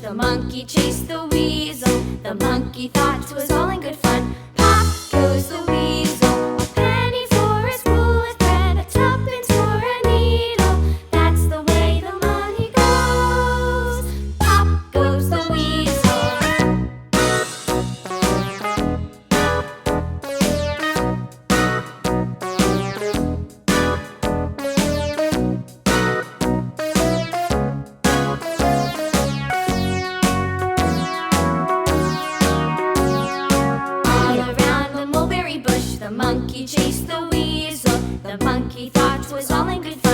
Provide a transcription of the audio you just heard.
The monkey chased the weasel. The monkey thought 'twas all in good fun. Pop goes the weasel. A penny for a spool of thread, a tuppence for a needle. That's the way the money goes. Pop goes the weasel. The monkey chased the weasel. The monkey thought 'twas all in good fun.